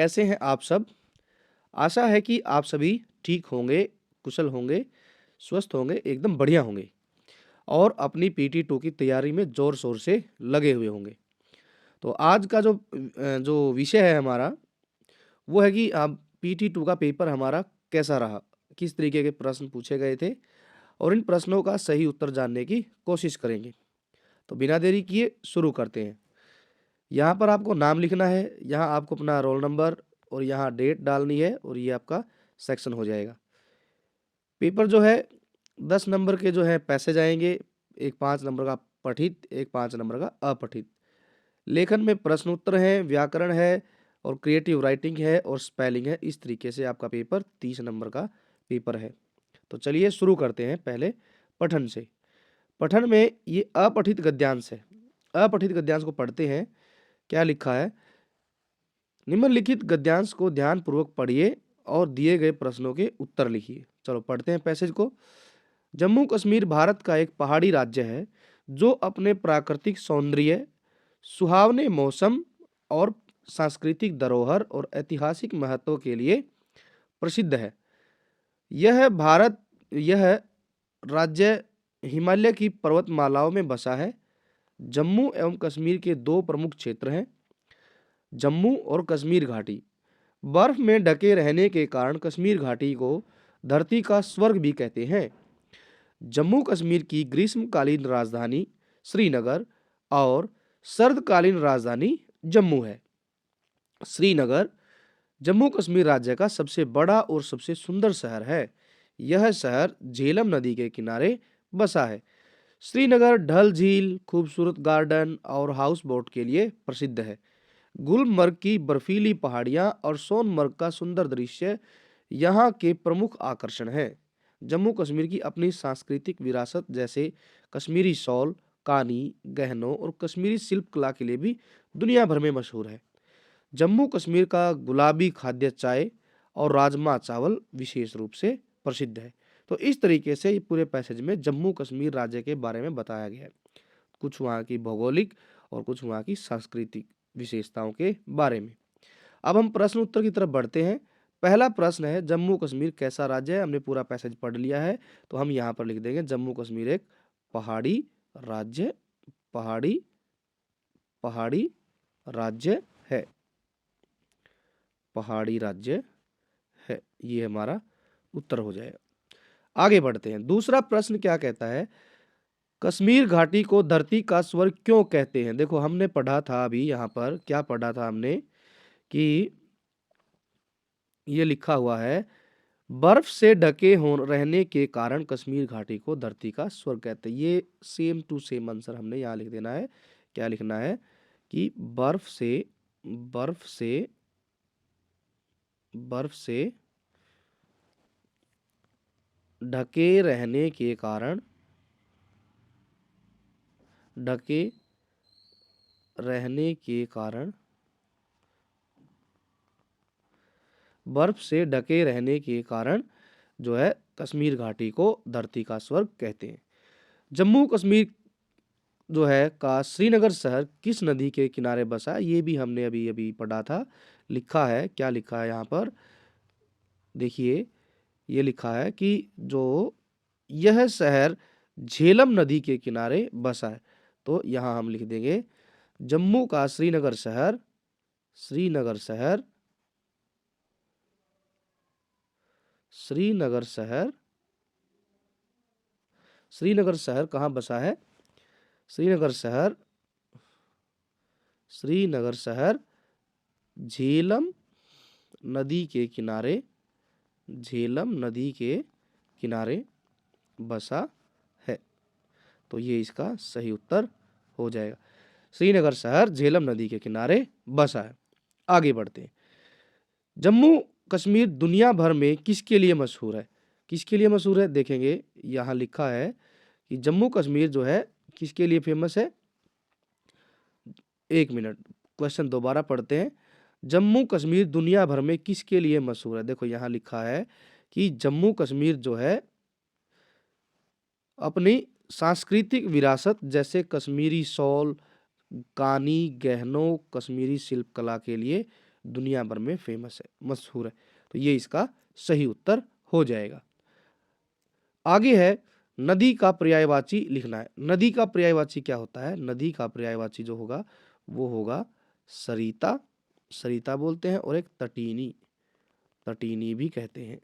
कैसे हैं आप सब? आशा है कि आप सभी ठीक होंगे, कुशल होंगे, स्वस्थ होंगे, एकदम बढ़िया होंगे और अपनी पीटी 2 की तैयारी में ज़ोर-शोर से लगे हुए होंगे। तो आज का जो विषय है हमारा, वो है कि पीटी 2 का पेपर हमारा कैसा रहा? किस तरीके के प्रश्न पूछे गए थे और इन प्रश्नों का सही उत्तर जानने की कोशिश करेंगे। तो बिना देरी किए शुरू करते हैं। यहाँ पर आपको नाम लिखना है, यहाँ आपको अपना रोल नंबर और यहाँ डेट डालनी है और ये आपका सेक्शन हो जाएगा। पेपर जो है 10 नंबर के जो है पैसेज आएँगे, एक 5 नंबर का पठित, एक 5 नंबर का अपठित। लेखन में प्रश्न उत्तर है, व्याकरण है और क्रिएटिव राइटिंग है और स्पेलिंग है। इस तरीके से आपका पेपर 30 नंबर का पेपर है। तो चलिए शुरू करते हैं पहले पठन से। पठन में ये अपठित गद्यांश है। अपठित गद्यांश को पढ़ते हैं। क्या लिखा है? निम्नलिखित गद्यांश को ध्यानपूर्वक पढ़िए और दिए गए प्रश्नों के उत्तर लिखिए। चलो पढ़ते हैं पैसेज को। जम्मू कश्मीर भारत का एक पहाड़ी राज्य है जो अपने प्राकृतिक सौंदर्य, सुहावने मौसम और सांस्कृतिक धरोहर और ऐतिहासिक महत्व के लिए प्रसिद्ध है। यह राज्य हिमालय की पर्वतमालाओं में बसा है। जम्मू एवं कश्मीर के दो प्रमुख क्षेत्र हैं, जम्मू और कश्मीर घाटी। बर्फ में ढके रहने के कारण कश्मीर घाटी को धरती का स्वर्ग भी कहते हैं। जम्मू कश्मीर की ग्रीष्मकालीन राजधानी श्रीनगर और सर्दकालीन राजधानी जम्मू है। श्रीनगर जम्मू कश्मीर राज्य का सबसे बड़ा और सबसे सुंदर शहर है। यह शहर झेलम नदी के किनारे बसा है। श्रीनगर डल झील, खूबसूरत गार्डन और हाउस बोट के लिए प्रसिद्ध है। गुलमर्ग की बर्फीली पहाड़ियां और सोनमर्ग का सुंदर दृश्य यहाँ के प्रमुख आकर्षण हैं। जम्मू कश्मीर की अपनी सांस्कृतिक विरासत जैसे कश्मीरी शॉल, कानी, गहनों और कश्मीरी शिल्पकला के लिए भी दुनिया भर में मशहूर है। जम्मू कश्मीर का गुलाबी खाद्य चाय और राजमा चावल विशेष रूप से प्रसिद्ध है। तो इस तरीके से पूरे पैसेज में जम्मू कश्मीर राज्य के बारे में बताया गया है। कुछ वहाँ की भौगोलिक और कुछ वहाँ की सांस्कृतिक विशेषताओं के बारे में। अब हम प्रश्न उत्तर की तरफ बढ़ते हैं। पहला प्रश्न है, जम्मू कश्मीर कैसा राज्य है? हमने पूरा पैसेज पढ़ लिया है, तो हम यहाँ पर लिख देंगे जम्मू कश्मीर एक पहाड़ी राज्य पहाड़ी पहाड़ी राज्य है। पहाड़ी राज्य है, ये हमारा उत्तर हो जाएगा। आगे बढ़ते हैं। दूसरा प्रश्न क्या कहता है? कश्मीर घाटी को धरती का स्वर्ग क्यों कहते हैं? देखो हमने पढ़ा था अभी यहाँ पर, क्या पढ़ा था हमने कि ये लिखा हुआ है, बर्फ से ढके हो रहने के कारण कश्मीर घाटी को धरती का स्वर्ग कहते हैं। ये सेम टू सेम आंसर हमने यहाँ लिख देना है। क्या लिखना है कि बर्फ से ढके रहने के कारण बर्फ से ढके रहने के कारण जो है कश्मीर घाटी को धरती का स्वर्ग कहते हैं। जम्मू कश्मीर जो है का श्रीनगर शहर किस नदी के किनारे बसा है? ये भी हमने अभी अभी पढ़ा था। लिखा है, क्या लिखा है यहाँ पर देखिए, ये लिखा है कि जो यह शहर झेलम नदी के किनारे बसा है। तो यहाँ हम लिख देंगे जम्मू का श्रीनगर शहर श्रीनगर शहर कहाँ बसा है? श्रीनगर शहर झेलम नदी के किनारे बसा है। तो ये इसका सही उत्तर हो जाएगा। श्रीनगर शहर झेलम नदी के किनारे बसा है। आगे बढ़ते हैं। जम्मू कश्मीर दुनिया भर में किसके लिए मशहूर है? किसके लिए मशहूर है देखेंगे, यहाँ लिखा है कि जम्मू कश्मीर जो है किसके लिए फेमस है। एक मिनट, क्वेश्चन दोबारा पढ़ते हैं। जम्मू कश्मीर दुनिया भर में किसके लिए मशहूर है? देखो यहाँ लिखा है कि जम्मू कश्मीर जो है अपनी सांस्कृतिक विरासत जैसे कश्मीरी शॉल, कानी, गहनों, कश्मीरी शिल्पकला के लिए दुनिया भर में फेमस है, मशहूर है। तो ये इसका सही उत्तर हो जाएगा। आगे है नदी का पर्यायवाची लिखना है। नदी का पर्यायवाची क्या होता है? नदी का पर्यायवाची जो होगा वो होगा सरिता, सरिता बोलते हैं, और एक तटीनी, तटीनी भी कहते हैं।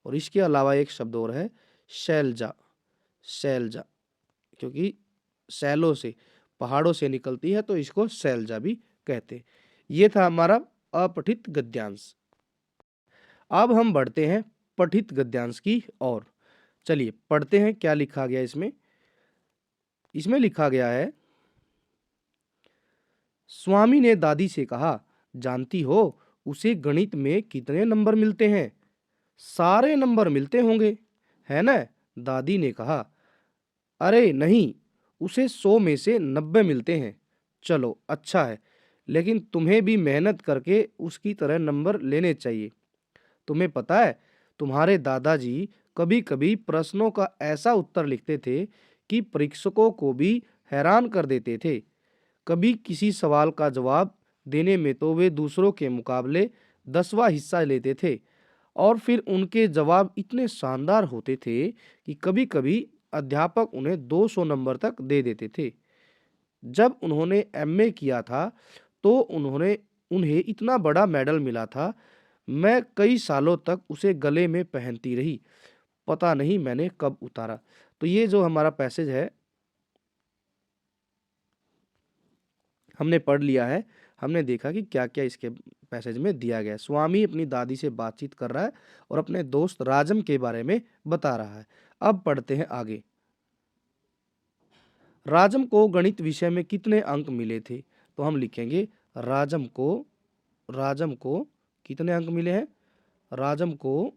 और इसके अलावा एक शब्द और है शैलजा, शैलजा, क्योंकि शैलों से, पहाड़ों से निकलती है तो इसको शैलजा भी कहते हैं। ये था हमारा अपठित गद्यांश। अब हम बढ़ते हैं पठित गद्यांश की ओर। चलिए पढ़ते हैं क्या लिखा गया इसमें। इसमें लिखा गया है, स्वामी ने दादी से कहा, जानती हो उसे गणित में कितने नंबर मिलते हैं? सारे नंबर मिलते होंगे, है ना? दादी ने कहा, अरे नहीं, उसे 100 में से 90 मिलते हैं। चलो अच्छा है, लेकिन तुम्हें भी मेहनत करके उसकी तरह नंबर लेने चाहिए। तुम्हें पता है, तुम्हारे दादाजी कभी कभी प्रश्नों का ऐसा उत्तर लिखते थे कि परीक्षकों को भी हैरान कर देते थे। कभी किसी सवाल का जवाब देने में तो वे दूसरों के मुकाबले 10वां हिस्सा लेते थे, और फिर उनके जवाब इतने शानदार होते थे कि कभी कभी अध्यापक उन्हें 200 नंबर तक दे देते थे। जब उन्होंने एमए किया था तो उन्हें इतना बड़ा मेडल मिला था, मैं कई सालों तक उसे गले में पहनती रही, पता नहीं मैंने कब उतारा। तो ये जो हमारा पैसेज है हमने पढ़ लिया है। हमने देखा कि क्या क्या इसके पैसेज में दिया गया है। स्वामी अपनी दादी से बातचीत कर रहा है और अपने दोस्त राजम के बारे में बता रहा है। अब पढ़ते हैं आगे। राजम को गणित विषय में कितने अंक मिले थे? तो हम लिखेंगे राजम को कितने अंक मिले हैं? राजम को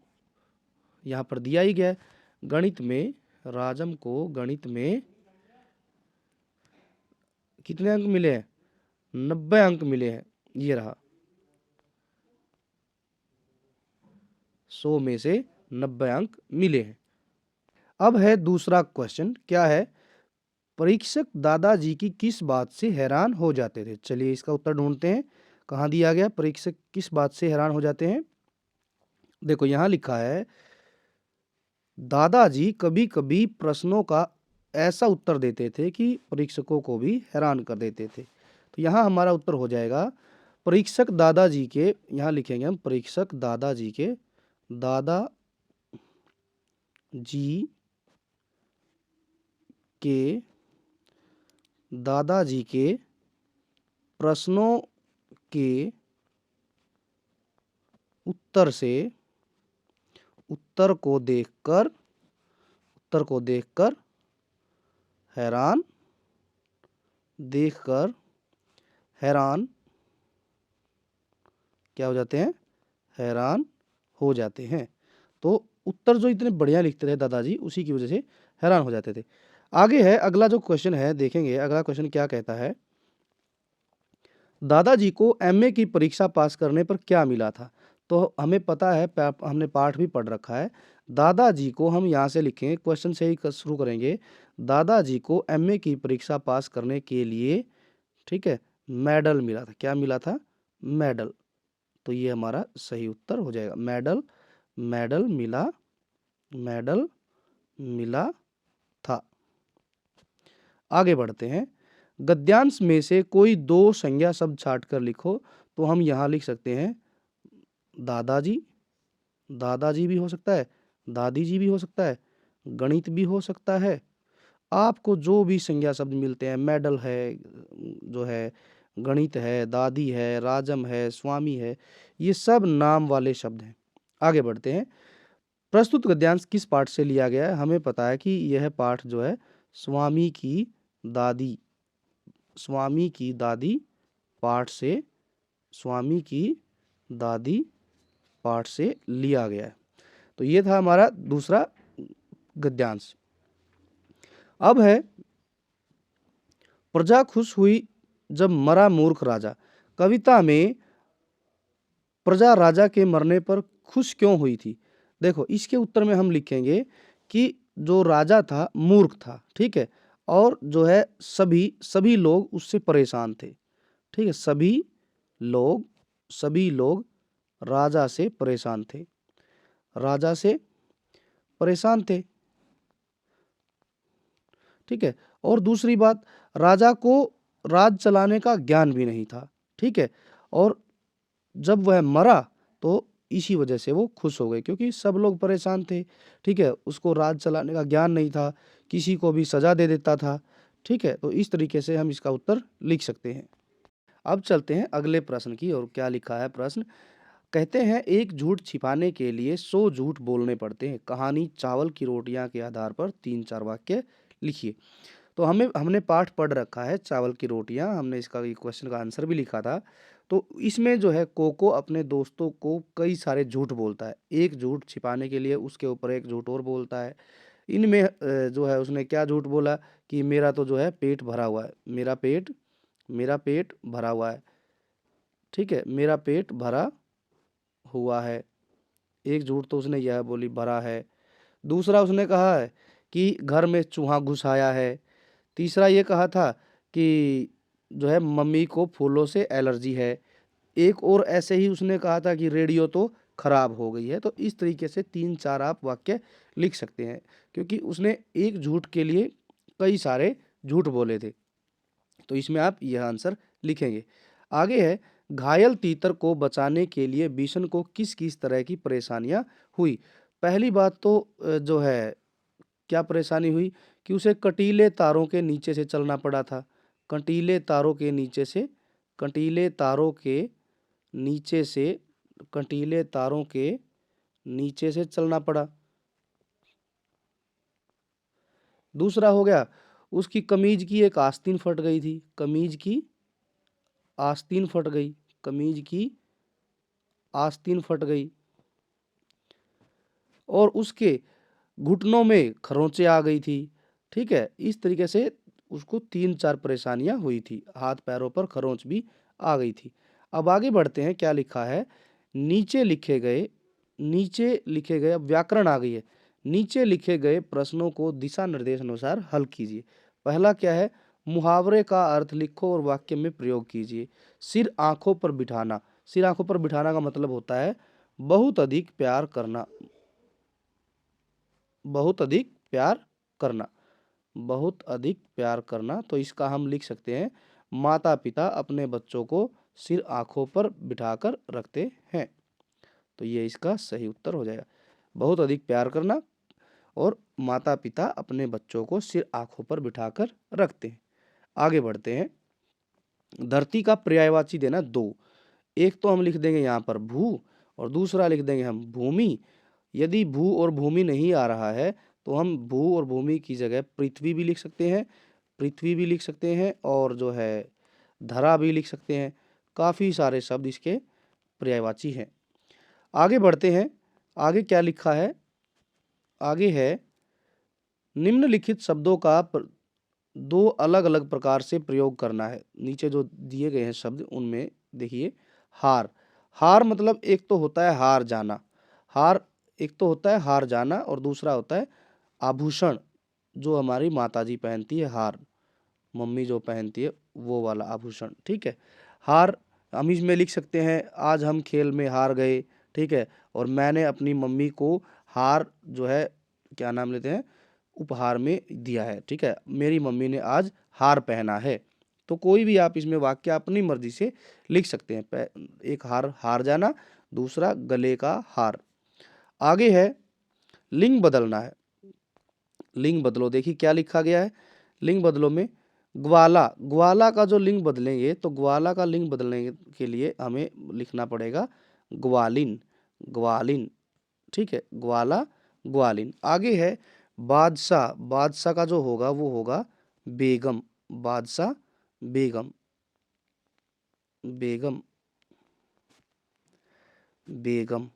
यहाँ पर दिया ही गया है, गणित में राजम को गणित में कितने अंक मिले हैं? 90 अंक मिले हैं। ये रहा, 100 में से 90 अंक मिले हैं। अब है दूसरा क्वेश्चन, क्या है? परीक्षक दादाजी की किस बात से हैरान हो जाते थे? चलिए इसका उत्तर ढूंढते हैं। कहाँ दिया गया? परीक्षक किस बात से हैरान हो जाते हैं? देखो यहाँ लिखा है, दादाजी कभी कभी प्रश्नों का ऐसा उत्तर देते थे कि परीक्षकों को भी हैरान कर देते थे। तो यहाँ हमारा उत्तर हो जाएगा परीक्षक दादाजी के, यहाँ लिखेंगे हम परीक्षक दादाजी के दादाजी के प्रश्नों के उत्तर को देखकर हैरान क्या हो जाते हैं? हैरान हो जाते हैं। तो उत्तर जो इतने बढ़िया लिखते थे दादाजी, उसी की वजह से हैरान हो जाते थे। आगे है अगला जो क्वेश्चन है, देखेंगे अगला क्वेश्चन क्या कहता है। दादाजी को एमए की परीक्षा पास करने पर क्या मिला था? तो हमें पता है, हमने पाठ भी पढ़ रखा है। दादाजी को हम यहाँ से लिखेंगे, क्वेश्चन से ही शुरू करेंगे। दादाजी को एमए की परीक्षा पास करने के लिए, ठीक है, मेडल मिला था। क्या मिला था? मेडल। तो ये हमारा सही उत्तर हो जाएगा, मेडल मिला था। आगे बढ़ते हैं। गद्यांश में से कोई 2 संज्ञा शब्द छाट कर लिखो। तो हम यहाँ लिख सकते हैं दादाजी, दादाजी भी हो सकता है, दादी जी भी हो सकता है, गणित भी हो सकता है। आपको जो भी संज्ञा शब्द मिलते हैं, मेडल है, जो है गणित है, दादी है, राजम है, स्वामी है, ये सब नाम वाले शब्द हैं। आगे बढ़ते हैं। प्रस्तुत गद्यांश किस पाठ से लिया गया है? हमें पता है कि यह पाठ जो है स्वामी की दादी पाठ से लिया गया है। तो ये था हमारा दूसरा गद्यांश। अब है प्रजा खुश हुई जब मरा मूर्ख राजा। कविता में प्रजा राजा के मरने पर खुश क्यों हुई थी? देखो इसके उत्तर में हम लिखेंगे कि जो राजा था मूर्ख था, ठीक है, और जो है सभी लोग उससे परेशान थे, ठीक है, सभी लोग सभी लोग राजा से परेशान थे। राजा से परेशान थे, ठीक है। और दूसरी बात, राजा को राज चलाने का ज्ञान भी नहीं था, ठीक है। और जब वह मरा तो इसी वजह से वो खुश हो गए, क्योंकि सब लोग परेशान थे, ठीक है। उसको राज चलाने का ज्ञान नहीं था, किसी को भी सजा दे देता था, ठीक है। तो इस तरीके से हम इसका उत्तर लिख सकते हैं। अब चलते हैं अगले प्रश्न की और क्या लिखा है प्रश्न। कहते हैं एक झूठ छिपाने के लिए 100 झूठ बोलने पड़ते हैं। कहानी चावल की रोटियां के आधार पर 3-4 वाक्य लिखिए। तो हमने पाठ पढ़ रखा है चावल की रोटियां, हमने इसका क्वेश्चन का आंसर भी लिखा था। तो इसमें जो है कोको अपने दोस्तों को कई सारे झूठ बोलता है। एक झूठ छिपाने के लिए उसके ऊपर एक झूठ और बोलता है। इनमें जो है उसने क्या झूठ बोला कि मेरा तो जो है पेट भरा हुआ है, मेरा पेट भरा हुआ है, ठीक है, मेरा पेट भरा हुआ है। एक झूठ तो उसने यह बोली भरा है। दूसरा उसने कहा है कि घर में चूहा घुस आया है। तीसरा ये कहा था कि जो है मम्मी को फूलों से एलर्जी है। एक और ऐसे ही उसने कहा था कि रेडियो तो खराब हो गई है। तो इस तरीके से 3-4 आप वाक्य लिख सकते हैं, क्योंकि उसने एक झूठ के लिए कई सारे झूठ बोले थे। तो इसमें आप यह आंसर लिखेंगे। आगे है, घायल तीतर को बचाने के लिए बिशन को किस किस तरह की परेशानियां हुई। पहली बात तो जो है क्या परेशानी हुई कि उसे कटीले तारों के नीचे से चलना पड़ा था। कंटीले तारों के नीचे से कंटीले तारों के नीचे से कंटीले तारों के नीचे से चलना पड़ा। दूसरा हो गया, उसकी कमीज की एक आस्तीन फट गई थी। कमीज की आस्तीन फट गई, कमीज की आस्तीन फट गई। और उसके घुटनों में खरोंचे आ गई थी, ठीक है। इस तरीके से उसको 3-4 परेशानियां हुई थी, हाथ पैरों पर खरोंच भी आ गई थी। अब आगे बढ़ते हैं, क्या लिखा है। नीचे लिखे गए नीचे लिखे गए अब व्याकरण आ गई है। नीचे लिखे गए प्रश्नों को दिशा निर्देश अनुसार हल कीजिए। पहला क्या है, मुहावरे का अर्थ लिखो और वाक्य में प्रयोग कीजिए। सिर आंखों पर बिठाना। सिर आंखों पर बिठाना का मतलब होता है बहुत अधिक प्यार करना, बहुत अधिक प्यार करना, बहुत अधिक प्यार करना। तो इसका हम लिख सकते हैं, माता पिता अपने बच्चों को सिर आंखों पर बिठाकर रखते हैं। तो ये इसका सही उत्तर हो जाएगा, बहुत अधिक प्यार करना और माता पिता अपने बच्चों को सिर आंखों पर बिठाकर रखते हैं। आगे बढ़ते हैं, धरती का पर्यायवाची देना दो। एक तो हम लिख देंगे यहाँ पर भू और दूसरा लिख देंगे हम भूमि। यदि भू और भूमि नहीं आ रहा है तो हम भू और भूमि की जगह पृथ्वी भी लिख सकते हैं, पृथ्वी भी लिख सकते हैं और जो है धरा भी लिख सकते हैं। काफ़ी सारे शब्द इसके पर्यायवाची हैं। आगे बढ़ते हैं, आगे क्या लिखा है। आगे है, निम्नलिखित शब्दों का दो अलग अलग प्रकार से प्रयोग करना है। नीचे जो दिए गए हैं शब्द उनमें देखिए, हार। हार मतलब एक तो होता है हार जाना, हार एक तो होता है हार जाना और दूसरा होता है आभूषण, जो हमारी माताजी पहनती है, हार मम्मी जो पहनती है वो वाला आभूषण, ठीक है। हार हम इसमें लिख सकते हैं, आज हम खेल में हार गए, ठीक है। और मैंने अपनी मम्मी को हार जो है क्या नाम लेते हैं उपहार में दिया है, ठीक है। मेरी मम्मी ने आज हार पहना है। तो कोई भी आप इसमें वाक्य अपनी मर्जी से लिख सकते हैं। एक हार हार जाना, दूसरा गले का हार। आगे है, लिंग बदलना है। लिंग बदलो, देखिए क्या लिखा गया है। लिंग बदलो में ग्वाला, ग्वाला का जो लिंग बदलेंगे तो ग्वाला का लिंग बदलने के लिए हमें लिखना पड़ेगा ग्वालिन, ग्वालिन, ठीक है। ग्वाला, ग्वालिन। आगे है बादशाह, बादशाह का जो होगा वो होगा बेगम, बादशाह, बेगम, बेगम, बेगम।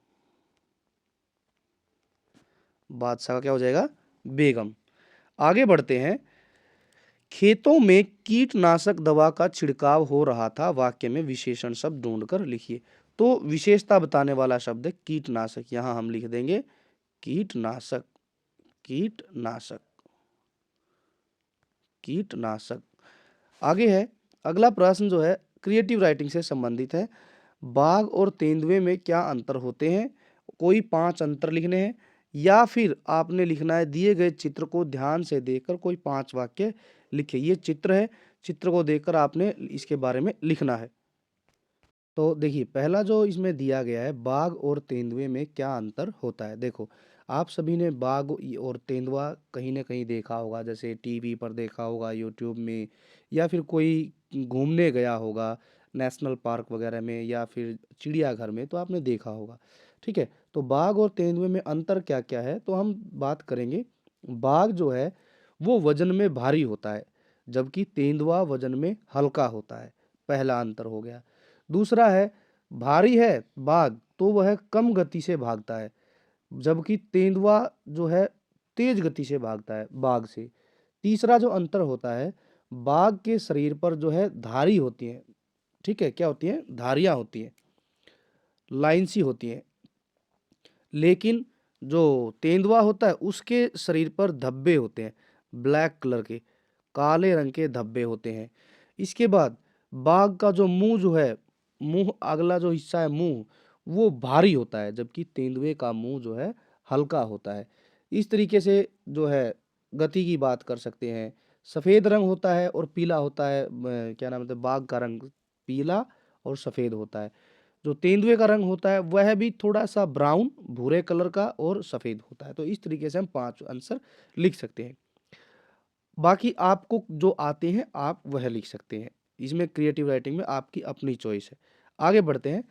बादशाह का क्या हो जाएगा बेगम। आगे बढ़ते हैं, खेतों में कीटनाशक दवा का छिड़काव हो रहा था। वाक्य में विशेषण शब्द ढूंढकर लिखिए। तो विशेषता बताने वाला शब्द है कीटनाशक, यहां हम लिख देंगे कीटनाशक, कीटनाशक, कीटनाशक। आगे है, अगला प्रश्न जो है क्रिएटिव राइटिंग से संबंधित है। बाघ और तेंदुए में क्या अंतर होते हैं? कोई 5 अंतर लिखने हैं या फिर आपने लिखना है दिए गए चित्र को ध्यान से देखकर कोई 5 वाक्य लिखिए। ये चित्र है, चित्र को देखकर आपने इसके बारे में लिखना है। तो देखिए पहला जो इसमें दिया गया है, बाघ और तेंदुए में क्या अंतर होता है। देखो, आप सभी ने बाघ और तेंदुआ कहीं ना कहीं देखा होगा, जैसे टीवी पर देखा होगा, यूट्यूब में, या फिर कोई घूमने गया होगा नेशनल पार्क वगैरह में या फिर चिड़ियाघर में, तो आपने देखा होगा। ठीक है, तो बाघ और तेंदुए में अंतर क्या क्या है, तो हम बात करेंगे। बाघ जो है वो वजन में भारी होता है, जबकि तेंदुआ वजन में हल्का होता है। पहला अंतर हो गया। दूसरा है, भारी है बाघ तो वह कम गति से भागता है, जबकि तेंदुआ जो है तेज गति से भागता है बाघ से। तीसरा जो अंतर होता है, बाघ के शरीर पर जो है धारी होती है। ठीक है, क्या होती है? धारियां होती हैं, लाइन सी होती हैं। लेकिन जो तेंदुआ होता है उसके शरीर पर धब्बे होते हैं, ब्लैक कलर के, काले रंग के धब्बे होते हैं। इसके बाद बाघ का जो मुंह जो है, मुंह अगला जो हिस्सा है मुंह, वो भारी होता है, जबकि तेंदुए का मुंह जो है हल्का होता है। इस तरीके से जो है गति की बात कर सकते हैं। सफ़ेद रंग होता है और पीला होता है, क्या नाम है, बाघ का रंग पीला और सफ़ेद होता है। जो तेंदुए का रंग होता है वह भी थोड़ा सा ब्राउन, भूरे कलर का और सफ़ेद होता है। तो इस तरीके से हम 5 आंसर लिख सकते हैं। बाकी आपको जो आते हैं आप वह लिख सकते हैं। इसमें क्रिएटिव राइटिंग में आपकी अपनी चॉइस है। आगे बढ़ते हैं।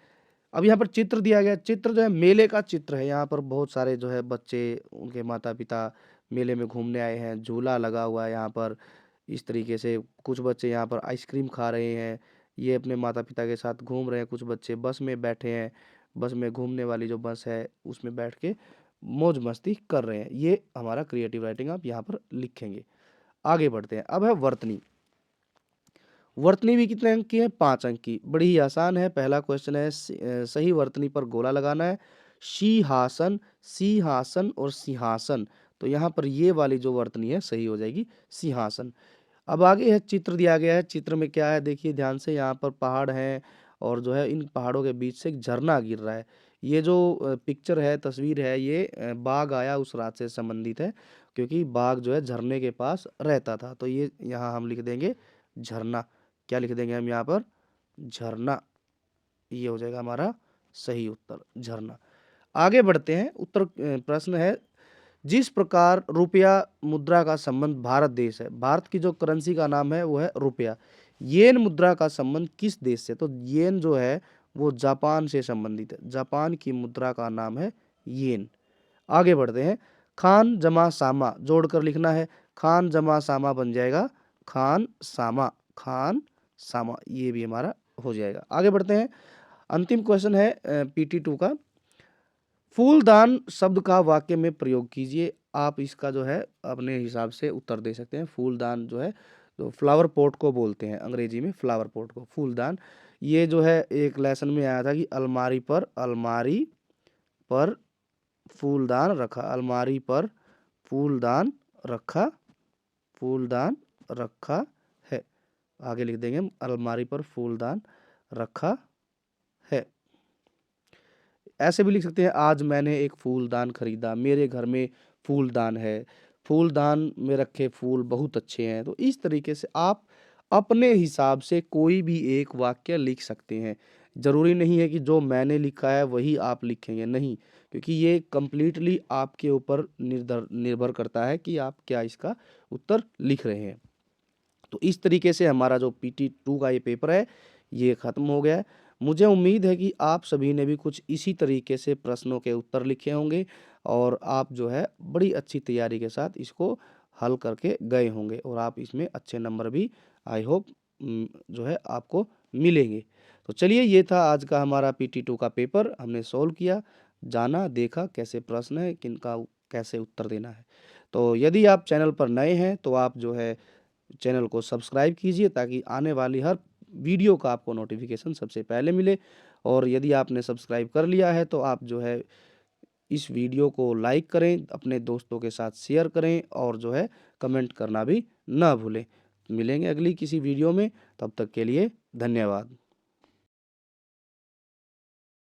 अब यहाँ पर चित्र दिया गया है। चित्र जो है मेले का चित्र है। यहाँ पर बहुत सारे जो है बच्चे, उनके माता-पिता मेले में घूमने आए हैं। झूला लगा हुआ है यहाँ पर। इस तरीके से कुछ बच्चे यहाँ पर आइसक्रीम खा रहे हैं। ये अपने माता-पिता के साथ घूम रहे हैं। कुछ बच्चे बस में बैठे हैं। बस में घूमने वाली जो बस है उसमें बैठ के मौज-मस्ती कर रहे हैं। ये हमारा क्रिएटिव राइटिंग आप यहाँ पर लिखेंगे। आगे बढ़ते हैं। अब है वर्तनी। वर्तनी भी कितने अंक की है? 5 अंक की। बड़ी ही आसान है। पहला क्वेश्चन है, सही वर्तनी पर गोला लगाना है। शीहासन, सिंहासन और सिंहासन। तो यहाँ पर ये वाली जो वर्तनी है सही हो जाएगी सिंहासन। अब आगे है, चित्र दिया गया है। चित्र में क्या है देखिए ध्यान से। यहाँ पर पहाड़ हैं और जो है इन पहाड़ों के बीच से एक झरना गिर रहा है। ये जो पिक्चर है, तस्वीर है, ये बाघ आया उस रात से संबंधित है, क्योंकि बाघ जो है झरने के पास रहता था। तो ये यहाँ हम लिख देंगे झरना। क्या लिख देंगे हम यहाँ पर? झरना। ये हो जाएगा हमारा सही उत्तर, झरना। आगे बढ़ते हैं। उत्तर प्रश्न है, जिस प्रकार रुपया मुद्रा का संबंध भारत देश है, भारत की जो करेंसी का नाम है वो है रुपया। येन मुद्रा का संबंध किस देश से? तो येन जो है वो जापान से संबंधित है। जापान की मुद्रा का नाम है येन। आगे बढ़ते हैं। खान जमा सामा जोड़कर लिखना है। खान जमा सामा बन जाएगा खान सामा, खान सामा। ये भी हमारा हो जाएगा। आगे बढ़ते हैं। अंतिम क्वेश्चन है PT2 का। फूलदान शब्द का वाक्य में प्रयोग कीजिए। आप इसका जो है अपने हिसाब से उत्तर दे सकते हैं। फूलदान जो है, तो फ्लावर पॉट को बोलते हैं अंग्रेजी में, फ्लावर पॉट को फूलदान। ये जो है एक लेसन में आया था कि अलमारी पर फूलदान रखा, अलमारी पर फूलदान रखा, फूलदान रखा है। आगे लिख देंगे हम, अलमारी पर फूलदान रखा है। ऐसे भी लिख सकते हैं, आज मैंने एक फूलदान खरीदा, मेरे घर में फूलदान है, फूलदान में रखे फूल बहुत अच्छे हैं। तो इस तरीके से आप अपने हिसाब से कोई भी एक वाक्य लिख सकते हैं। ज़रूरी नहीं है कि जो मैंने लिखा है वही आप लिखेंगे, नहीं, क्योंकि ये कंप्लीटली आपके ऊपर निर्भर करता है कि आप क्या इसका उत्तर लिख रहे हैं। तो इस तरीके से हमारा जो PT2 का ये पेपर है ये ख़त्म हो गया है। मुझे उम्मीद है कि आप सभी ने भी कुछ इसी तरीके से प्रश्नों के उत्तर लिखे होंगे और आप जो है बड़ी अच्छी तैयारी के साथ इसको हल करके गए होंगे और आप इसमें अच्छे नंबर भी आई होप जो है आपको मिलेंगे। तो चलिए, ये था आज का हमारा PT2 का पेपर। हमने सॉल्व किया, जाना, देखा कैसे प्रश्न है, किनका कैसे उत्तर देना है। तो यदि आप चैनल पर नए हैं तो आप जो है चैनल को सब्सक्राइब कीजिए ताकि आने वाली हर वीडियो का आपको नोटिफिकेशन सबसे पहले मिले। और यदि आपने सब्सक्राइब कर लिया है तो आप जो है इस वीडियो को लाइक करें, अपने दोस्तों के साथ शेयर करें और जो है कमेंट करना भी ना भूलें। मिलेंगे अगली किसी वीडियो में, तब तक के लिए धन्यवाद।